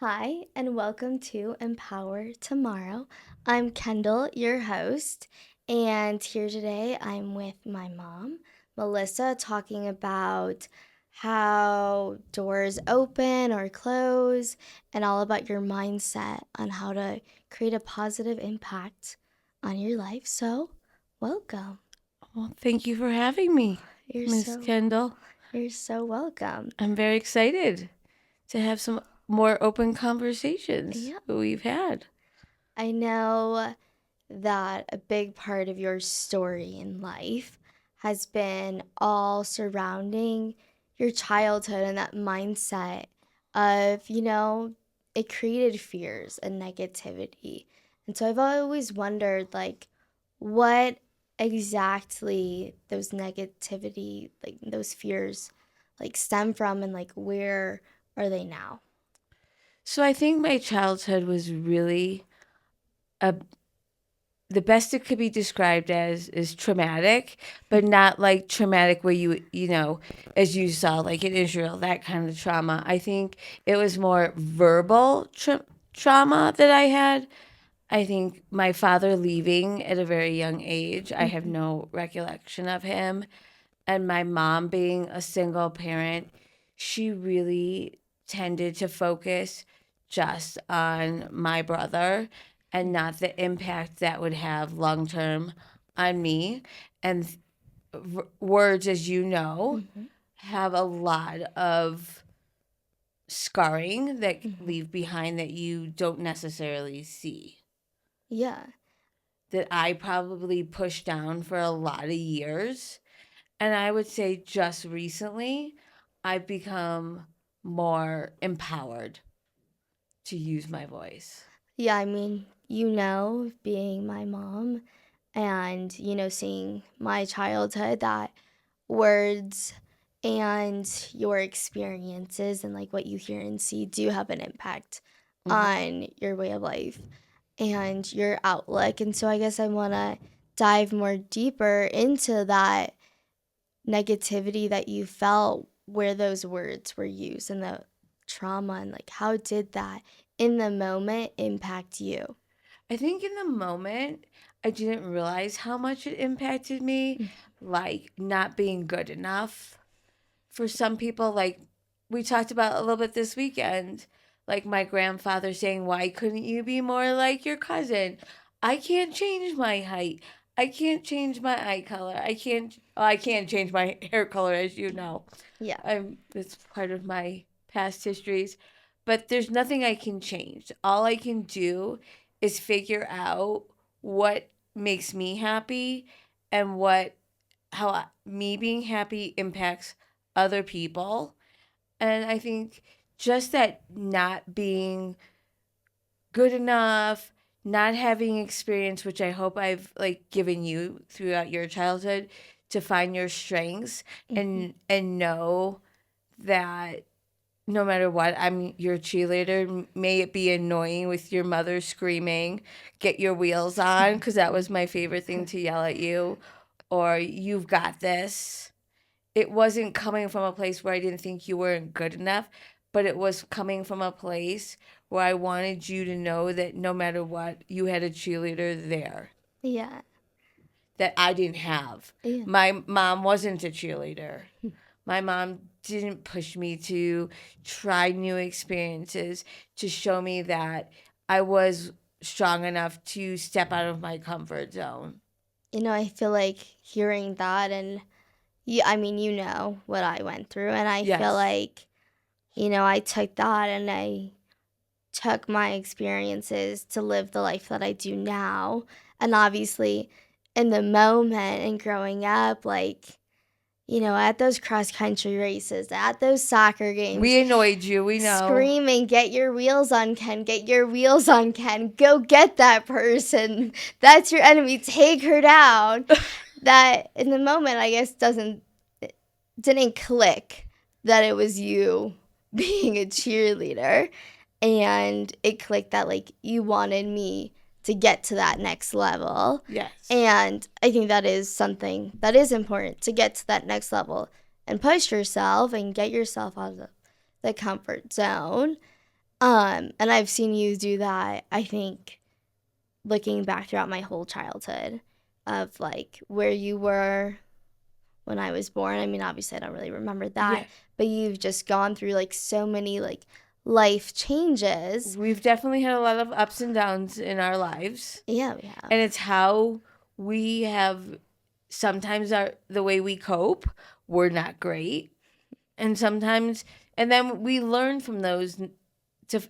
Hi, and welcome to Empower Tomorrow. I'm Kendall, your host, and here today I'm with my mom, Melissa, talking about how doors open or close and all about your mindset on how to create a positive impact on your life. So, welcome. Well, thank you for having me, You're Miss so Kendall. you're so welcome. I'm very excited to have some more open conversations Yeah, that we've had. I know that a big part of your story in life has been all surrounding your childhood and that mindset of, it created fears and negativity. And so I've always wondered, like, what exactly those negativity, like those fears, like stem from, and like where are they now? So I think my childhood was really a the best it could be described as is traumatic, but not like traumatic where as you saw like in Israel, that kind of trauma. I think it was more verbal trauma that I had. I think my father leaving at a very young age, I have Mhm. no recollection of him. And my mom being a single parent, she really tended to focus just on my brother and not the impact that would have long term on me. And words, as you know, Mhm. have a lot of scarring that Mhm. leave behind that you don't necessarily see. Yeah. That I probably pushed down for a lot of years. And I would say just recently, I've become more empowered to use my voice. Yeah, I mean, being my mom and, seeing my childhood, that words and your experiences and like what you hear and see do have an impact Hmm. on your way of life and your outlook. And so I guess I want to dive more deeper into that negativity that you felt where those words were used and the trauma, and like how did that in the moment impact you? I think in the moment, I didn't realize how much it impacted me, like not being good enough. For some people, like we talked about a little bit this weekend, like my grandfather saying, "Why couldn't you be more like your cousin?" I can't change my height. I can't change my eye color. I can't change my hair color, as you know. Yeah. It's part of my past histories, but there's nothing I can change. All I can do is figure out what makes me happy and me being happy impacts other people. And I think just that not being good enough, not having experience, which I hope I've like given you throughout your childhood to find your strengths Hmm. and know that no matter what, I'm your cheerleader. May it be annoying with your mother screaming, "Get your wheels on," because that was my favorite thing to yell at you, or "You've got this." It wasn't coming from a place where I didn't think you weren't good enough, but it was coming from a place where I wanted you to know that no matter what, you had a cheerleader there Yeah. that I didn't have. Yeah. My mom wasn't a cheerleader. My mom didn't push me to try new experiences, to show me that I was strong enough to step out of my comfort zone. I feel like hearing that, and yeah, I mean, what I went through, and I feel Yes. like, I took that and I took my experiences to live the life that I do now. And obviously, in the moment and growing up, like, at those cross country races, at those soccer games, We annoyed you, we know. screaming, "Get your wheels on, Ken! Get your wheels on, Ken! Go get that person! That's your enemy! Take her down!" That in the moment, I guess, didn't click that it was you being a cheerleader, and it clicked that like you wanted me to get to that next level. Yes. And I think that is something that is important, to get to that next level and push yourself and get yourself out of the comfort zone. And I've seen you do that, I think, looking back throughout my whole childhood of like where you were when I was born. I mean, obviously, I don't really remember Yeah. that, but you've just gone through like so many like life changes. We've definitely had a lot of ups and downs in our lives. Yeah, we have. And it's how we have sometimes the way we cope, we're not great. And sometimes and then we learn from those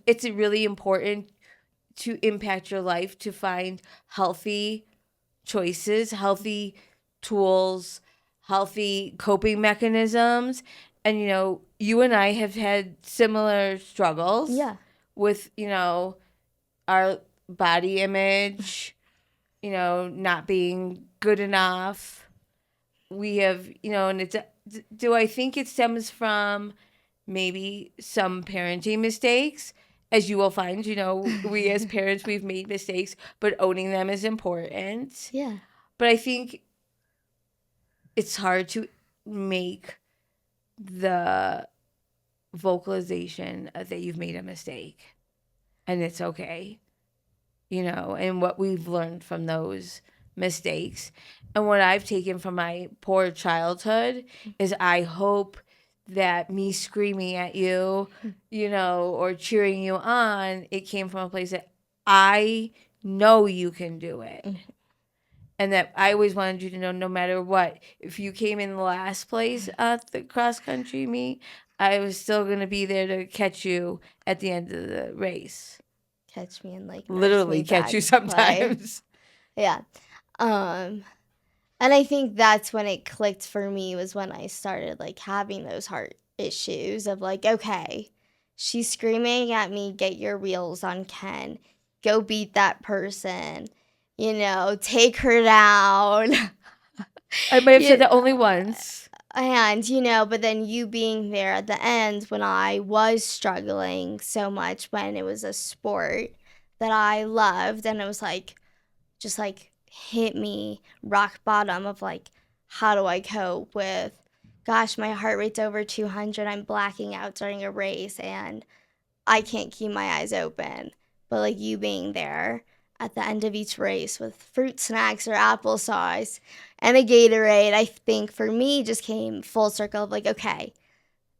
it's really important to impact your life to find healthy choices, healthy tools, healthy coping mechanisms. And, you and I have had similar struggles Yeah. with, our body image, not being good enough. We have, and do I think it stems from maybe some parenting mistakes? As you will find, we as parents, we've made mistakes, but owning them is important. Yeah. But I think it's hard to make the vocalization that you've made a mistake and it's okay, and what we've learned from those mistakes. And what I've taken from my poor childhood is I hope that me screaming at you, or cheering you on, it came from a place that I know you can do it. And that I always wanted you to know, no matter what, if you came in last place at the cross country meet, I was still going to be there to catch you at the end of the race. Catch me and like nurse Literally me catch back you to play. sometimes. Yeah. Um and I think that's when it clicked for me, was when I started like having those heart issues of like, okay, she's screaming at me, get your wheels on Ken. Go beat that person. Take her down. I might have said you that only once. And, but then you being there at the end when I was struggling so much, when it was a sport that I loved, and it was like, just like hit me rock bottom of like, how do I cope with, gosh, my heart rate's over 200, I'm blacking out during a race, and I can't keep my eyes open. But like you being there at the end of each race with fruit snacks or applesauce and a Gatorade, I think for me just came full circle of like, okay,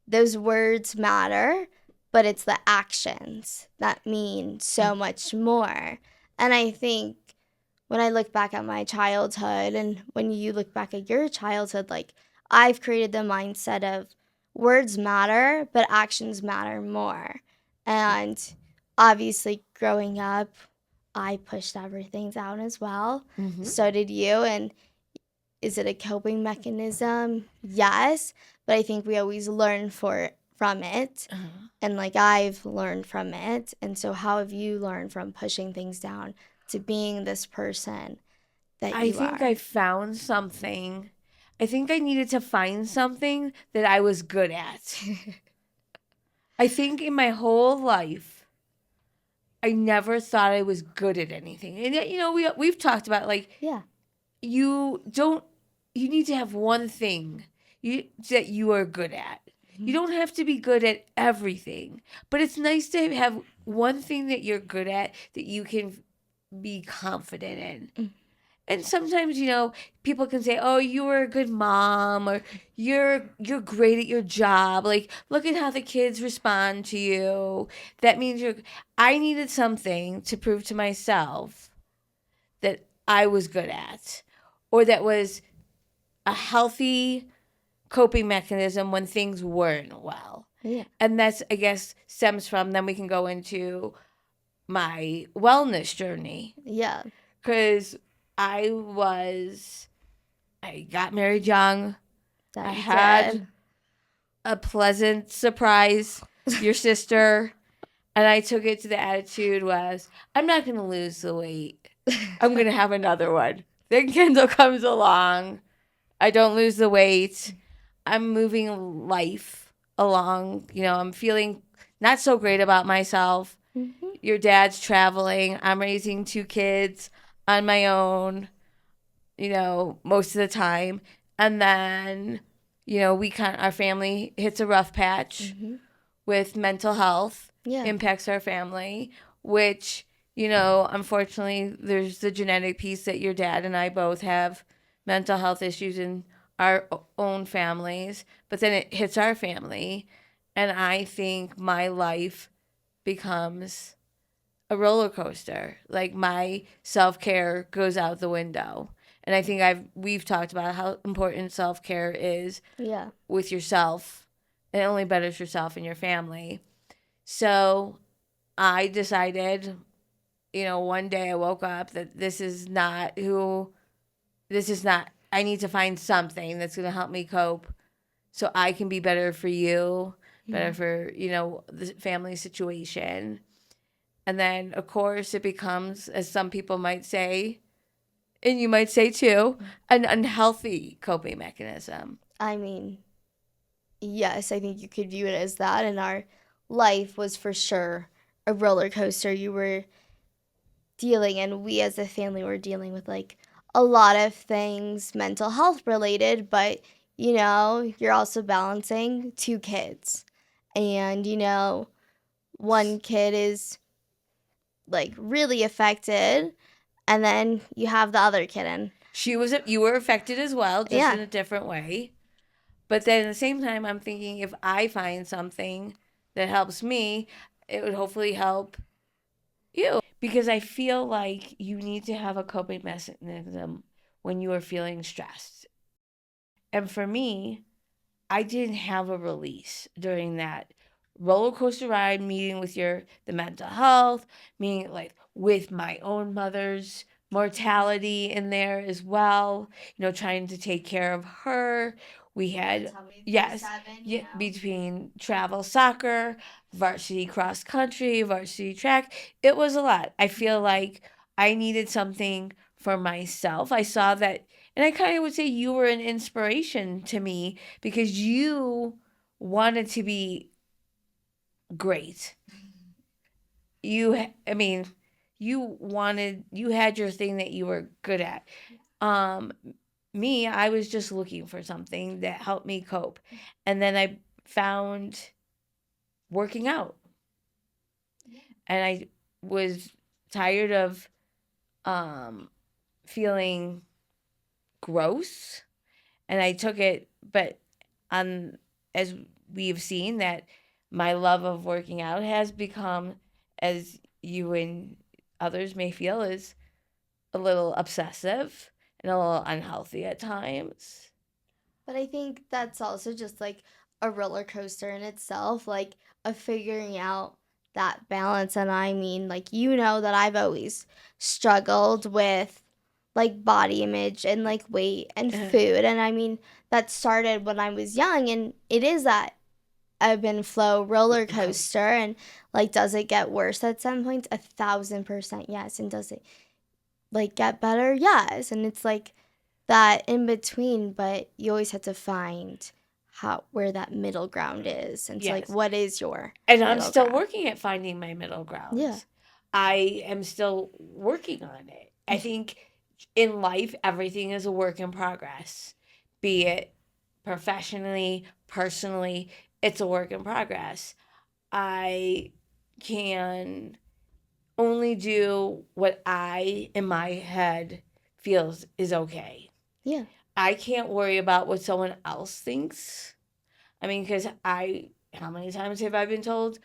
those words matter, but it's the actions that mean so much more. And I think when I look back at my childhood and when you look back at your childhood, like I've created the mindset of words matter, but actions matter more. And obviously, growing up, I pushed everything down as well. Mm-hmm. So did you. And is it a coping mechanism? Yes. But I think we always learn from it. Uh-huh. And like I've learned from it. And so, how have you learned from pushing things down to being this person that I you think are? I found something. I think I needed to find something that I was good at. I think in my whole life, I never thought I was good at anything. And yet, we've talked about like Yeah. you need to have one thing that you are good at. You don't have to be good at everything, but it's nice to have one thing that you're good at that you can be confident in. And sometimes, people can say, "Oh, you were a good mom," or "You're great at your job." Like, look at how the kids respond to you. That means you're. I needed something to prove to myself that I was good at, or that was a healthy coping mechanism when things weren't well. Yeah. And that's, I guess, stems from, then we can go into my wellness journey. Yeah. Because I got married young. That I you had did. a pleasant surprise, your sister. And I took it to the attitude was, I'm not going to lose the weight. I'm going to have another one. Then Kendall comes along. I don't lose the weight. I'm moving life along. I'm feeling not so great about myself. Mm-hmm. Your dad's traveling. I'm raising 2 kids on my own, most of the time. And then, our family hits a rough patch Mm-hmm. with mental health. Yeah. impacts our family, which, you know, unfortunately, there's the genetic piece that your dad and I both have mental health issues in our own families, but then it hits our family. And I think my life becomes a roller coaster. Like my self care goes out the window. And I think we've talked about how important self care is Yeah. with yourself. It only betters yourself and your family. So I decided, you know, one day I woke up that this is not, I need to find something that's going to help me cope so I can be better for you, better Mhm. for, you know, the family situation. And then, of course, it becomes, as some people might say, and you might say too, an unhealthy coping mechanism. I mean, yes, I think you could view it as that. And our life was for sure a roller coaster. You were dealing, and we as a family were dealing with like a lot of things mental health related, but you're also balancing two kids. And, one kid is like really affected, and then you have the other kid. And You were affected as well, just yeah, in a different way. But then at the same time, I'm thinking if I find something that helps me, it would hopefully help you. Because I feel like you need to have a coping mechanism when you are feeling stressed. And for me, I didn't have a release during that roller coaster ride, meeting with the mental health, meeting like with my own mother's mortality in there as well, you know, trying to take care of her. We had, yes, yeah, between travel soccer, varsity cross country, varsity track, it was a lot. I feel like I needed something for myself. I saw that, and I kind of would say you were an inspiration to me because you wanted to be great. I mean, you had your thing that you were good at. Um, Me, I was just looking for something that helped me cope. And then I found working out. And I was tired of um, feeling gross. And I took it, but on as we've seen that my love of working out has become, as you and others may feel, is a little obsessive and a little unhealthy at times. but I think that's also just like a roller coaster in itself, like of figuring out that balance. And I mean, like, that I've always struggled with like body image and like weight and food. And I mean, that started when I was young, and it is that ebb and flow roller coaster. And like, does it get worse at some points? 1,000% yes. And does it like get better? Yes. And it's like that in between, but you always have to find how where that middle ground is. And so like, Yes. what is your And I'm middle still ground? working at finding my middle Yeah. ground. I am still working on it. I think in life, everything is a work in progress, be it professionally, personally, it's a work in progress. I can only do what I, in my head, feels is okay. Yeah. I can't worry about what someone else thinks. I mean, because how many times have I been told,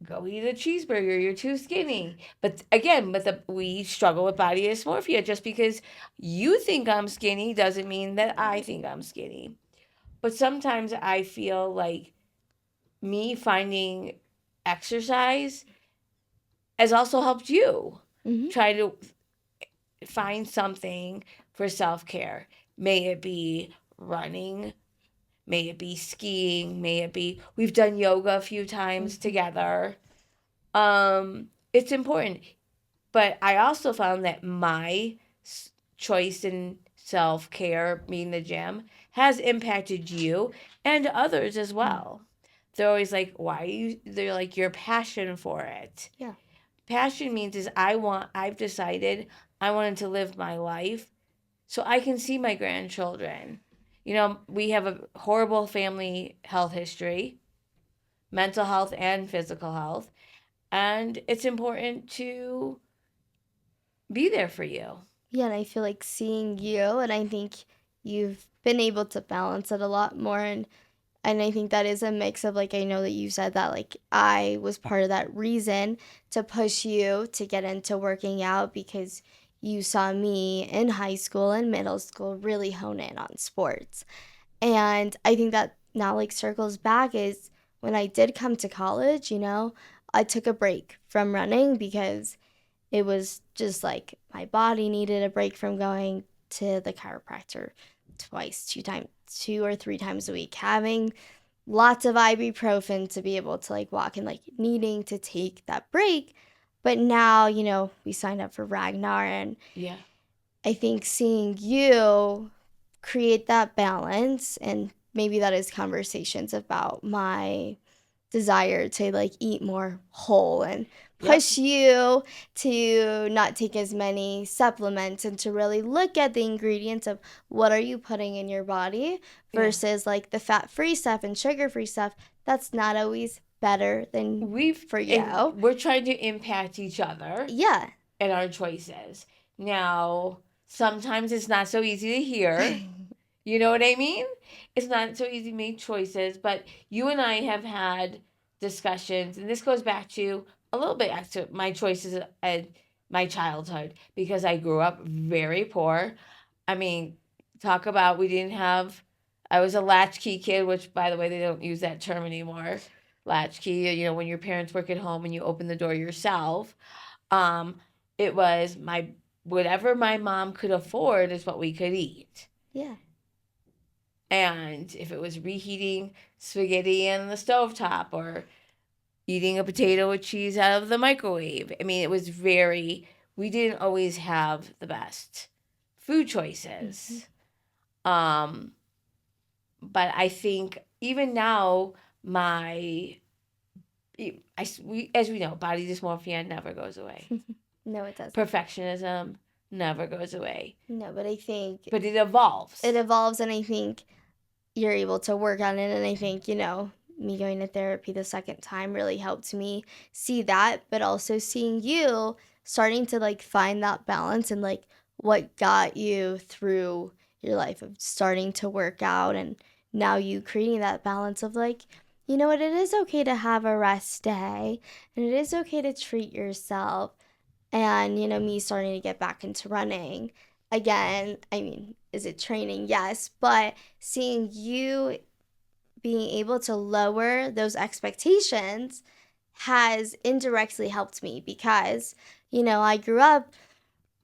go eat a cheeseburger, you're too skinny. But again, we struggle with body dysmorphia. Just because you think I'm skinny doesn't mean that I think I'm skinny. But sometimes I feel like me finding exercise has also helped you Mm-hmm. try to find something for self-care. May it be running, may it be skiing, may it be, we've done yoga a few times together. It's important. But I also found that my choice in self care, being the gym, has impacted you and others as well. They're always like, why are you? They're like, your passion for it. Yeah. Passion means I've decided I wanted to live my life so I can see my grandchildren. You know, we have a horrible family health history. mental health and physical health. And it's important to be there for you. Yeah, and I feel like seeing you, and I think you've been able to balance it a lot more. And I think that is a mix of, like, I know that you said that, like, I was part of that reason to push you to get into working out because you saw me in high school and middle school really hone in on sports. And I think that now, like, circles back is when I did come to college, I took a break from running because it was just like my body needed a break from going to the chiropractor twice, 2 or 3 times a week, having lots of ibuprofen to be able to like walk and like needing to take that break. But now, we signed up for Ragnar, and Yeah. I think seeing you create that balance, and maybe that is conversations about my desire to like eat more whole and Yep. push you to not take as many supplements and to really look at the ingredients of what are you putting in your body Yeah. versus like the fat-free stuff and sugar-free stuff that's not always better than for you. We're trying to impact each other Yeah. in our choices. Now, sometimes it's not so easy to hear. You know what I mean? It's not so easy to make choices, but you and I have had discussions, and this goes back to a little bit to my choices and my childhood because I grew up very poor. I mean, talk about we didn't have, I was a latchkey kid, which by the way, they don't use that term anymore. Latchkey, when your parents work at home and you open the door yourself. Um, it was whatever my mom could afford is what we could eat. Yeah. And if it was reheating spaghetti in the stovetop or eating a potato with cheese out of the microwave, I mean, we didn't always have the best food choices. Um, but I think even now, as we know, body dysmorphia never goes away. No, it doesn't. Perfectionism never goes away. No, but I think But it evolves. it evolves, and I think you're able to work on it. And I think, me going to therapy the second time really helped me see that, but also seeing you starting to like find that balance and like what got you through your life of starting to work out, and now you creating that balance of like, you know what, it is okay to have a rest day and it is okay to treat yourself. And, me starting to get back into running again. I mean, is it training? Yes. But seeing you being able to lower those expectations has indirectly helped me because, I grew up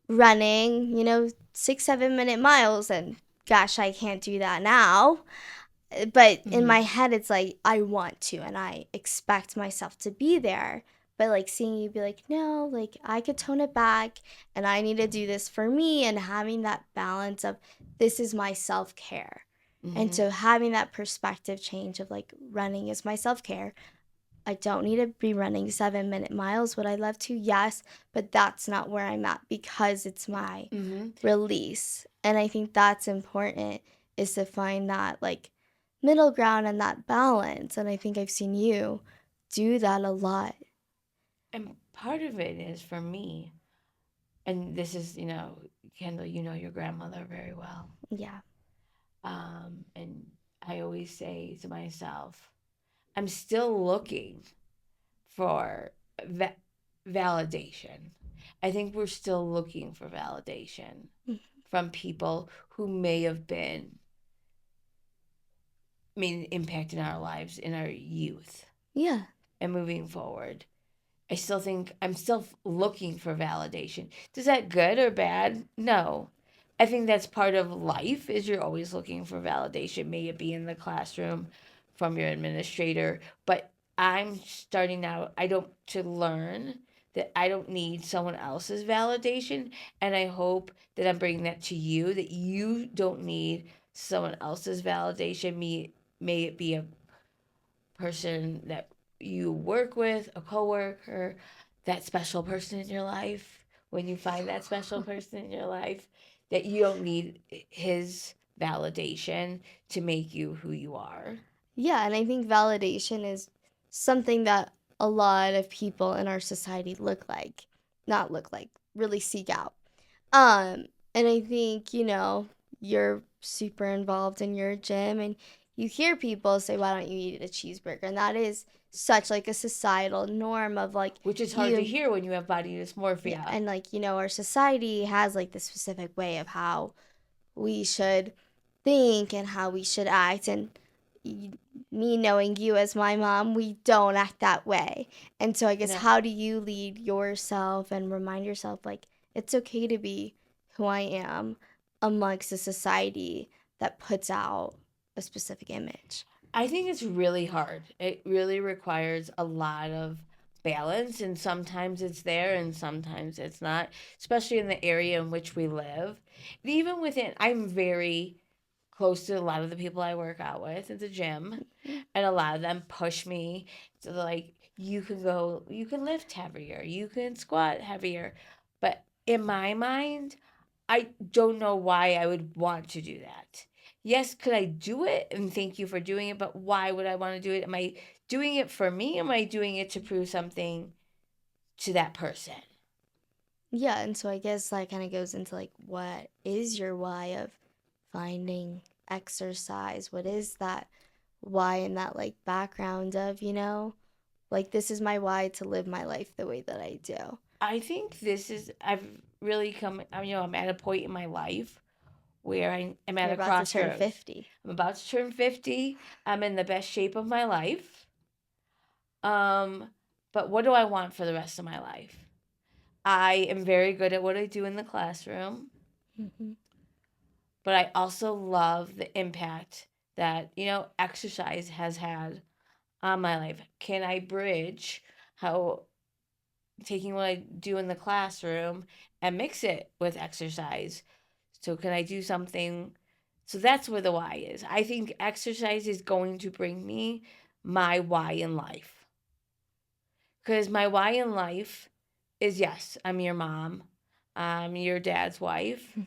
running, 6, 7 minute miles, and gosh, I can't do that now. But in my head, it's like, I want to, and I expect myself to be there. But like seeing you be like, no, like I could tone it back and I need to do this for me, and having that balance of this is my self care. And so having that perspective change of like running is my self care. I don't need to be running 7 minute miles. Would I love to? Yes, but that's not where I'm at because it's my release. And I think that's important, is to find that like middle ground and that balance. And I think I've seen you do that a lot. And part of it is for me, and this is, Kendall, you know your grandmother very well. Yeah. And I always say to myself, I'm still looking for validation. I think we're still looking for validation from people who may have been, impacting our lives in our youth. Yeah. And moving forward. I still think I'm still looking for validation. Does that good or bad? No. I think that's part of life is you're always looking for validation. May it be in the classroom from your administrator, but I'm starting now to learn that I don't need someone else's validation, and I hope that I'm bringing that to you, that you don't need someone else's validation. May it be a person that you work with, a coworker, that special person in your life. When you find that special person in your life, that you don't need his validation to make you who you are. Yeah. And I think validation is something that a lot of people in our society not look like, really seek out. And I think, you're super involved in your gym and you hear people say, why don't you eat a cheeseburger? And that is such like a societal norm of like Which is hard to you, hear when you have body yeah, dysmorphia. and like, our society has like this specific way of how we should think and how we should act. And me knowing you as my mom, we don't act that way. And so I guess No. how do you lead yourself and remind yourself like it's okay to be who I am amongst a society that puts out a specific image? I think it's really hard. It really requires a lot of balance, and sometimes it's there and sometimes it's not, especially in the area in which we live. And even within, I'm very close to a lot of the people I work out with at the gym, and a lot of them push me to like, you can go, you can lift heavier, you can squat heavier. But in my mind, I don't know why I would want to do that. Yes, could I do it? And thank you for doing it, but why would I want to do it? Am I doing it for me? Am I doing it to prove something to that person? Yeah, and so I guess that kind of goes into like what is your why of finding exercise? What is that why in that like background of, like this is my why to live my life the way that I do. I think this is, I've really come, I'm at a point in my life where I'm at You're a about to turn crossroads. 50. I'm about to turn 50. I'm in the best shape of my life. Um, but what do I want for the rest of my life? I am very good at what I do in the classroom, Hmm. but I also love the impact that, exercise has had on my life. Can I bridge how taking what I do in the classroom and mix it with exercise? So, can I do something? So, that's where the why is. I think exercise is going to bring me my why in life. Because my why in life is yes, I'm your mom, I'm your dad's wife.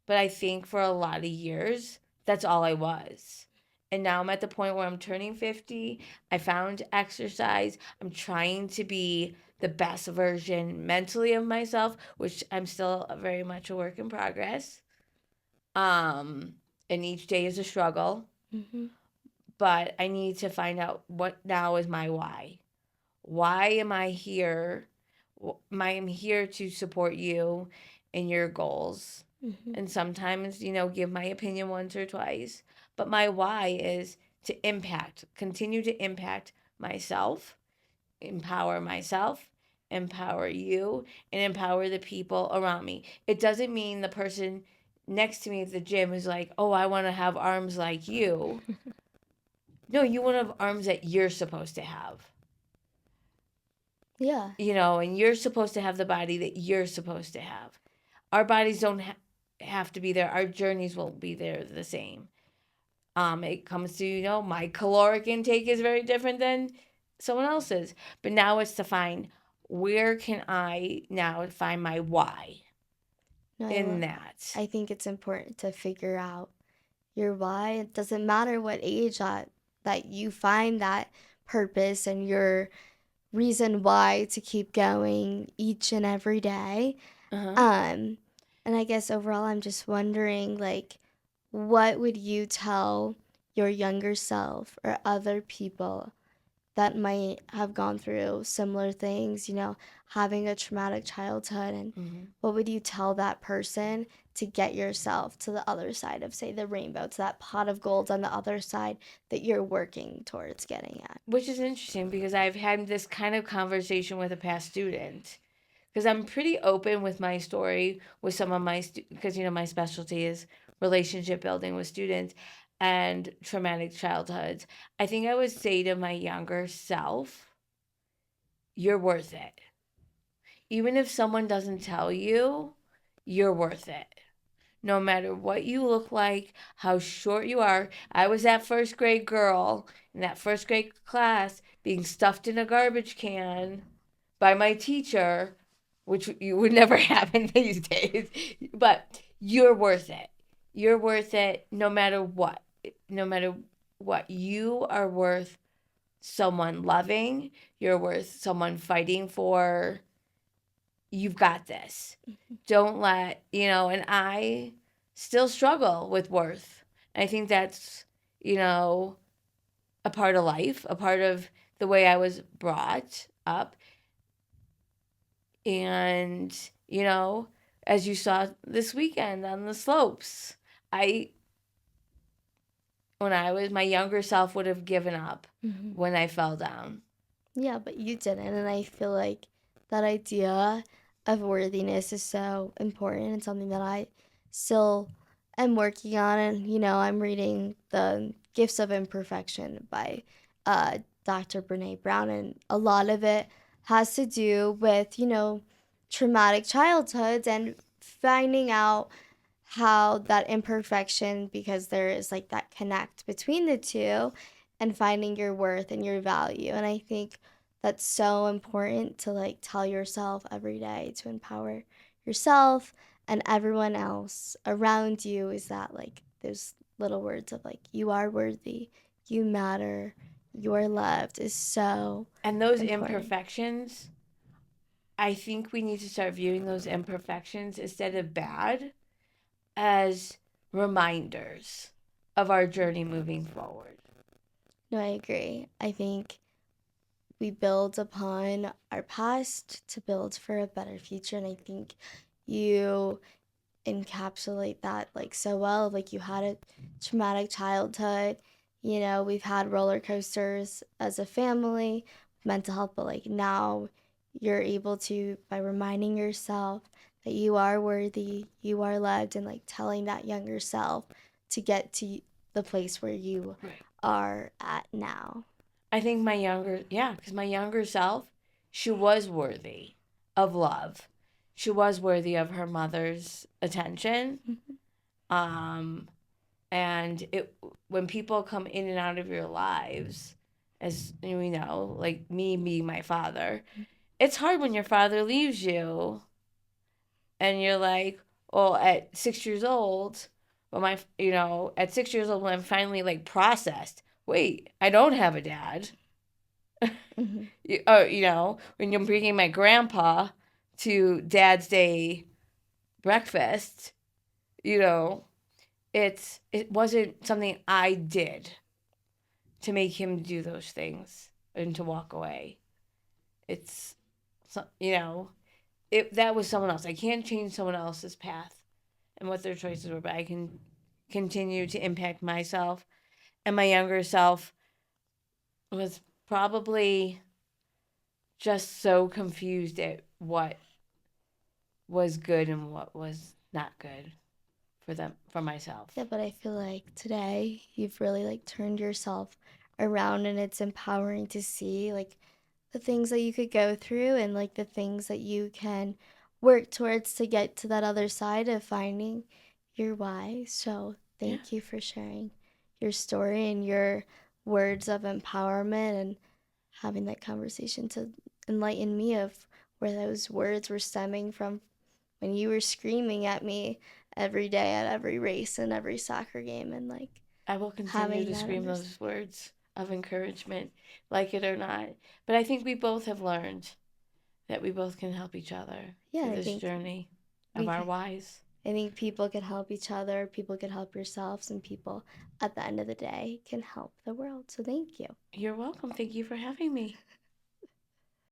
But I think for a lot of years, that's all I was. And now I'm at the point where I'm turning 50. I found exercise. I'm trying to be the best version mentally of myself, which I'm still very much a work in progress. Um, and each day is a struggle. Hmm. But I need to find out what now is my why. Why am I here? I am here to support you in your goals. Hmm. And sometimes, give my opinion once or twice. But my why is to continue to impact myself, empower you, and empower the people around me. It doesn't mean the person next to me at the gym is like, oh, I want to have arms like you. No, you want to have arms that you're supposed to have. Yeah. And you're supposed to have the body that you're supposed to have. Our bodies don't have to be there. Our journeys won't be there the same. It comes to, my caloric intake is very different than someone else's. But now it's to find where can I now find my why in No, that. I think it's important to figure out your why. It doesn't matter what age that you find that purpose and your reason why to keep going each and every day. Uh-huh. Um, and I guess overall, I'm just wondering, like, what would you tell your younger self or other people that might have gone through similar things, having a traumatic childhood? And Mm-hmm. what would you tell that person to get yourself to the other side of, say, the rainbow, to that pot of gold on the other side that you're working towards getting at? Which is interesting because I've had this kind of conversation with a past student because I'm pretty open with my story with some of my because my specialty is relationship building with students and traumatic childhoods. I think I would say to my younger self, you're worth it. Even if someone doesn't tell you, you're worth it. No matter what you look like, how short you are. I was that first grade girl in that first grade class being stuffed in a garbage can by my teacher, which you would never happen these days. But you're worth it. You're worth it no matter what. No matter what. You are worth someone loving, you're worth someone fighting for. You've got this. Don't let, and I still struggle with worth. I think that's, you know, a part of life, a part of the way I was brought up. And, as you saw this weekend on the slopes, I, when I was, my younger self would have given up when I fell down. Yeah, but you didn't. And I feel like that idea of worthiness is so important and something that I still am working on. And, I'm reading The Gifts of Imperfection by Dr. Brene Brown. And a lot of it has to do with, traumatic childhoods and finding out how that imperfection, because there is like that connect between the two, and finding your worth and your value. And I think that's so important to like tell yourself every day to empower yourself and everyone else around you, is that like those little words of like, you are worthy, you matter, you're loved, is so And those important. imperfections, I think we need to start viewing those imperfections instead of bad as reminders of our journey moving forward. No, I agree. I think we build upon our past to build for a better future. And I think you encapsulate that like so well. Like, you had a traumatic childhood, we've had roller coasters as a family, mental health, but like now you're able to, by reminding yourself that you are worthy, you are loved, and like telling that younger self to get to the place where you Right. are at now. I think because my younger self, she was worthy of love. She was worthy of her mother's attention. Mhm. Um, and when people come in and out of your lives, as we know, like me being my father, it's hard when your father leaves you and you're like, well, at 6 years old, at 6 years old, when I'm finally like processed, wait, I don't have a dad. Mhm. When you're bringing my grandpa to Dad's Day breakfast, you know, it wasn't something I did to make him do those things and to walk away. It's, that was someone else. I can't change someone else's path and what their choices were, but I can continue to impact myself. And my younger self was probably just so confused at what was good and what was not good for myself. Yeah, but I feel like today you've really like turned yourself around, and it's empowering to see like the things that you could go through and like the things that you can work towards to get to that other side of finding your why. So, Yeah. thank you for sharing your story and your words of empowerment, and having that conversation to enlighten me of where those words were stemming from when you were screaming at me every day at every race and every soccer game, and like I will continue having to that scream understanding. those words of encouragement, like it or not. But I think we both have learned that we both can help each other Yeah, through I this think journey of we our whys. I think people can help each other, people can help yourselves, and people at the end of the day can help the world. So thank you. You're welcome. Thank you for having me.